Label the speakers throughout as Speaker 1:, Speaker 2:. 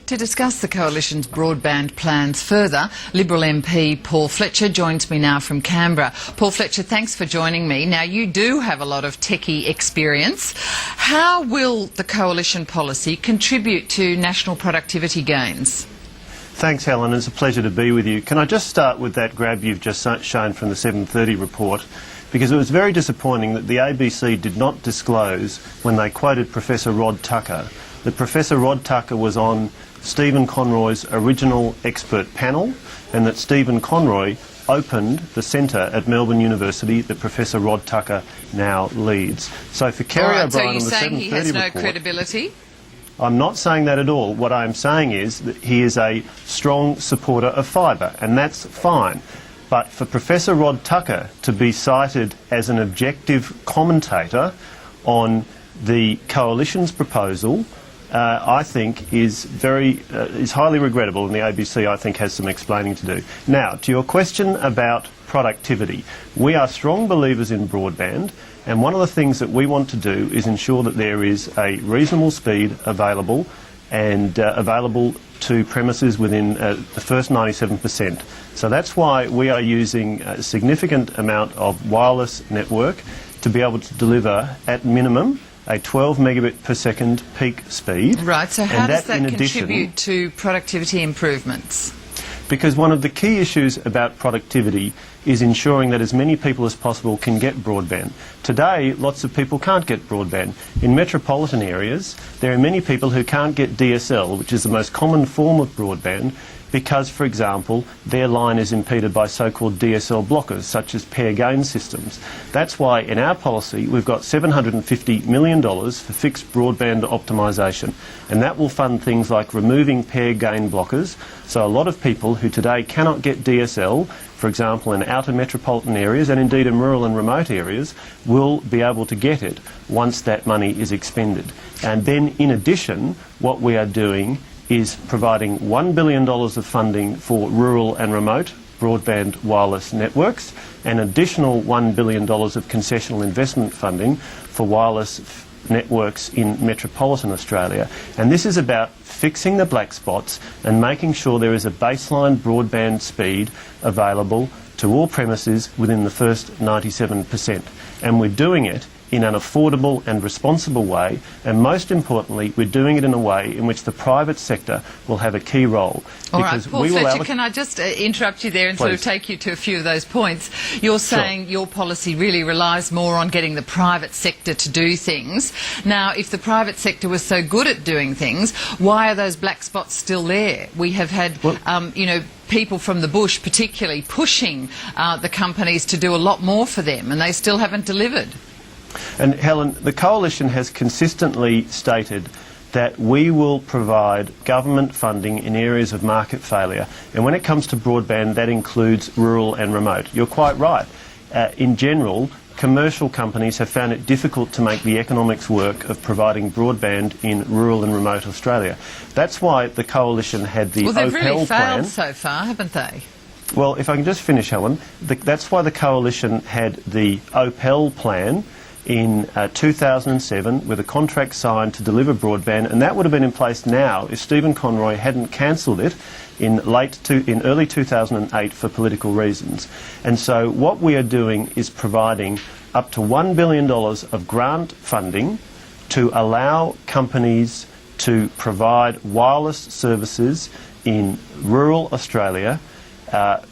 Speaker 1: To discuss the Coalition's broadband plans further, Liberal MP Paul Fletcher joins me now from Canberra. Paul Fletcher, thanks for joining me. Now, you do have a lot of techie experience. How will the Coalition policy contribute to national productivity gains?
Speaker 2: Thanks, Helen. It's a pleasure to be with you. Can I just start with that grab you've just shown from the 7:30 report? Because it was very disappointing that the ABC did not disclose, when they quoted Professor Rod Tucker, that Professor Rod Tucker was on Stephen Conroy's original expert panel, and that Stephen Conroy opened the centre at Melbourne University that Professor Rod Tucker now leads. So for Kerry O'Brien on the 7:30 report... So you're saying he has no credibility? I'm not saying that at all. What I'm saying is that he is a strong supporter of fibre, and that's fine. But for Professor Rod Tucker to be cited as an objective commentator on the Coalition's proposal, I think is highly regrettable, and the ABC, I think, has some explaining to do. Now, to your question about productivity, we are strong believers in broadband, and one of the things that we want to do is ensure that there is a reasonable speed available and available to premises within the first 97%. So that's why we are using a significant amount of wireless network to be able to deliver, at minimum, a 12 megabit per second peak speed.
Speaker 1: Right, so how does that contribute to productivity improvements?
Speaker 2: Because one of the key issues about productivity is ensuring that as many people as possible can get broadband. Today, lots of people can't get broadband. In metropolitan areas, there are many people who can't get DSL, which is the most common form of broadband, because, for example, their line is impeded by so-called DSL blockers, such as pair gain systems. That's why in our policy we've got $750 million for fixed broadband optimisation, and that will fund things like removing pair gain blockers, so a lot of people who today cannot get DSL, for example in outer metropolitan areas and indeed in rural and remote areas, will be able to get it once that money is expended. And then in addition, what we are doing is providing $1 billion of funding for rural and remote broadband wireless networks, and additional $1 billion of concessional investment funding for wireless networks in metropolitan Australia. And this is about fixing the black spots and making sure there is a baseline broadband speed available to all premises within the first 97%. And we're doing it in an affordable and responsible way, and most importantly, we're doing it in a way in which the private sector will have a key role.
Speaker 1: All right, Paul Fletcher, can I just interrupt you there and sort of take you to a few of those points? You're saying your policy really relies more on getting the private sector to do things. Now, if the private sector was so good at doing things, why are those black spots still there? We have had, you know, people from the bush particularly pushing the companies to do a lot more for them, and they still haven't delivered.
Speaker 2: And Helen, the Coalition has consistently stated that we will provide government funding in areas of market failure. And when it comes to broadband, that includes rural and remote. You're quite right. In general, commercial companies have found it difficult to make the economics work of providing broadband in rural and remote Australia. That's why the Coalition had the OPEL plan.
Speaker 1: Well, they've really failed so far, haven't they?
Speaker 2: Well, if I can just finish, Helen, that's why the Coalition had the OPEL plan in 2007 with a contract signed to deliver broadband, and that would have been in place now if Stephen Conroy hadn't cancelled it in early 2008 for political reasons. And so what we are doing is providing up to $1 billion of grant funding to allow companies to provide wireless services in rural Australia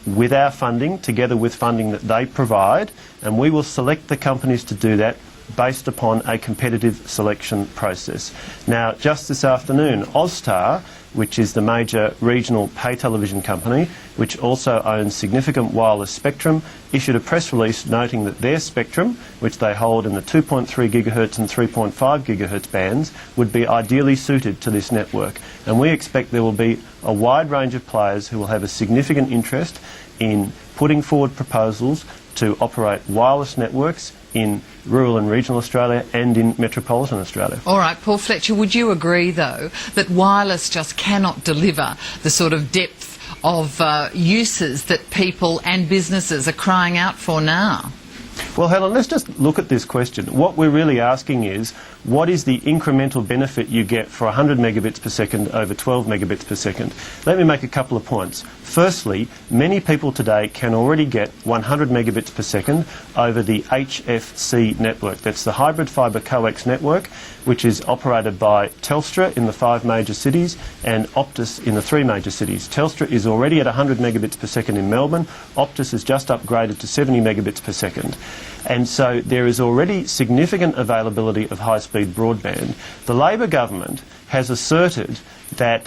Speaker 2: with our funding, together with funding that they provide, and we will select the companies to do that based upon a competitive selection process. Now, just this afternoon, Austar, which is the major regional pay television company, which also owns significant wireless spectrum, issued a press release noting that their spectrum, which they hold in the 2.3 gigahertz and 3.5 gigahertz bands, would be ideally suited to this network. And we expect there will be a wide range of players who will have a significant interest in putting forward proposals to operate wireless networks in rural and regional Australia and in metropolitan Australia.
Speaker 1: All right, Paul Fletcher, would you agree, though, that wireless just cannot deliver the sort of depth of uses that people and businesses are crying out for now?
Speaker 2: Well, Helen, let's just look at this question. What we're really asking is, what is the incremental benefit you get for 100 megabits per second over 12 megabits per second? Let me make a couple of points. Firstly, many people today can already get 100 megabits per second over the HFC network. That's the hybrid fibre coax network, which is operated by Telstra in the 5 major cities and Optus in the 3 major cities. Telstra is already at 100 megabits per second in Melbourne. Optus has just upgraded to 70 megabits per second. And so there is already significant availability of high-speed broadband. The Labor government has asserted that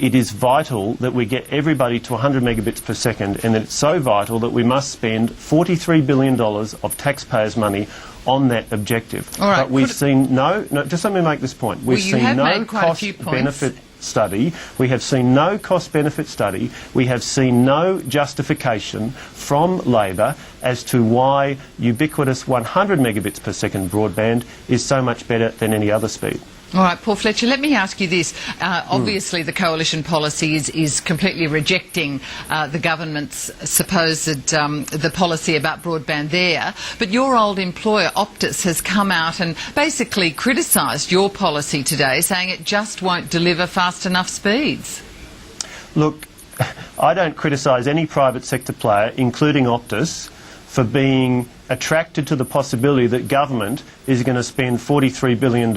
Speaker 2: it is vital that we get everybody to 100 megabits per second, and that it's so vital that we must spend $43 billion of taxpayers' money on that objective.
Speaker 1: All right,
Speaker 2: but we've seen no, just let me make this point. We've seen no cost-benefit study. We have seen no cost-benefit study. We have seen no justification from Labor as to why ubiquitous 100 megabits per second broadband is so much better than any other speed.
Speaker 1: All right, Paul Fletcher, let me ask you this. Obviously, the coalition policy is completely rejecting the government's supposed the policy about broadband there. But your old employer, Optus, has come out and basically criticised your policy today, saying it just won't deliver fast enough speeds.
Speaker 2: Look, I don't criticise any private sector player, including Optus, for being attracted to the possibility that government is going to spend $43 billion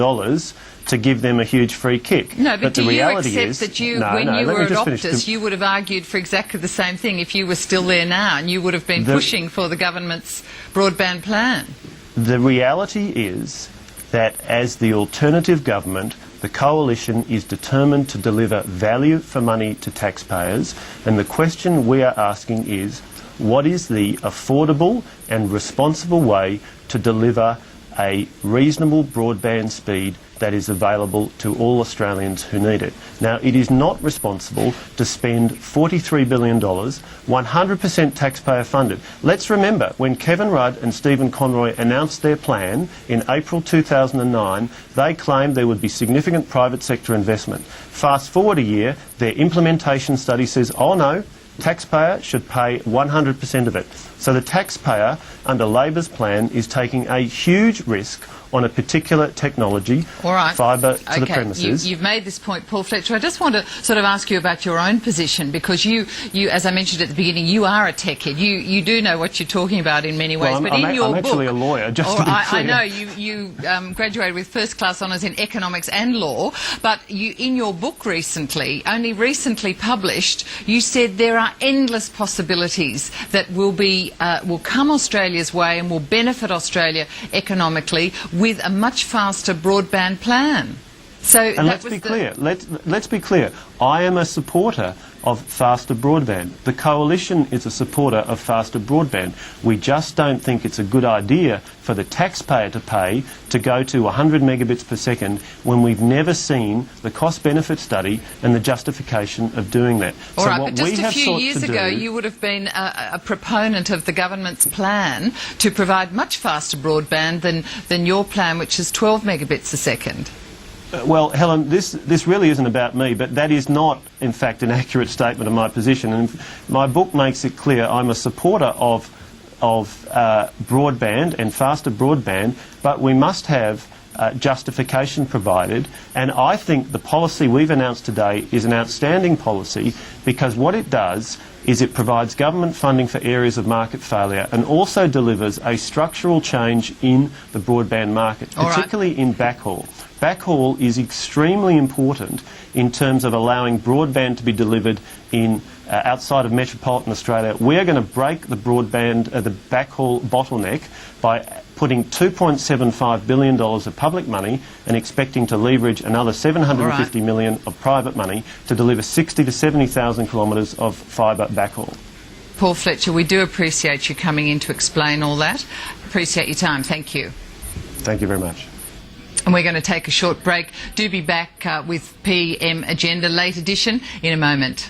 Speaker 2: to give them a huge free kick.
Speaker 1: No, but do
Speaker 2: the
Speaker 1: you
Speaker 2: reality
Speaker 1: accept
Speaker 2: is,
Speaker 1: that when you were at Optus, you would have argued for exactly the same thing if you were still there now, and you would have been pushing for the government's broadband plan?
Speaker 2: The reality is that as the alternative government, the coalition is determined to deliver value for money to taxpayers, and the question we are asking is, what is the affordable and responsible way to deliver a reasonable broadband speed that is available to all Australians who need it? Now, it is not responsible to spend $43 billion, 100% taxpayer funded. Let's remember, when Kevin Rudd and Stephen Conroy announced their plan in April 2009, they claimed there would be significant private sector investment. Fast forward a year, their implementation study says, oh no, taxpayer should pay 100% of it. So the taxpayer, under Labor's plan, is taking a huge risk on a particular technology, fibre to the premises.
Speaker 1: You've made this point, Paul Fletcher. I just want to sort of ask you about your own position, because you, as I mentioned at the beginning, you are a tech head. You do know what you're talking about in many ways.
Speaker 2: Well,
Speaker 1: but
Speaker 2: I'm actually a lawyer, just to be clear.
Speaker 1: I know, you graduated with first-class honours in economics and law, but in your book recently, only recently published, you said there are endless possibilities that will come Australia's way and will benefit Australia economically with a much faster broadband plan. So
Speaker 2: and let's be clear. Let's be clear. I am a supporter of faster broadband. The coalition is a supporter of faster broadband. We just don't think it's a good idea for the taxpayer to pay to go to 100 megabits per second when we've never seen the cost-benefit study and the justification of doing that.
Speaker 1: All right, but just a few years ago you would have been a proponent of the government's plan to provide much faster broadband than your plan, which is 12 megabits a second.
Speaker 2: Well, Helen, this really isn't about me, but that is not, in fact, an accurate statement of my position. And my book makes it clear I'm a supporter of broadband and faster broadband, but we must have justification provided. And I think the policy we've announced today is an outstanding policy, because what it does is it provides government funding for areas of market failure and also delivers a structural change in the broadband market, particularly in backhaul. Backhaul is extremely important in terms of allowing broadband to be delivered in outside of metropolitan Australia. We are going to break the broadband, the backhaul bottleneck by putting $2.75 billion of public money and expecting to leverage another $750 million of private money to deliver 60 to 70,000 kilometres of fibre backhaul.
Speaker 1: Paul Fletcher, we do appreciate you coming in to explain all that. Appreciate your time. Thank you.
Speaker 2: Thank you very much.
Speaker 1: And we're going to take a short break. Do be back with PM Agenda Late Edition in a moment.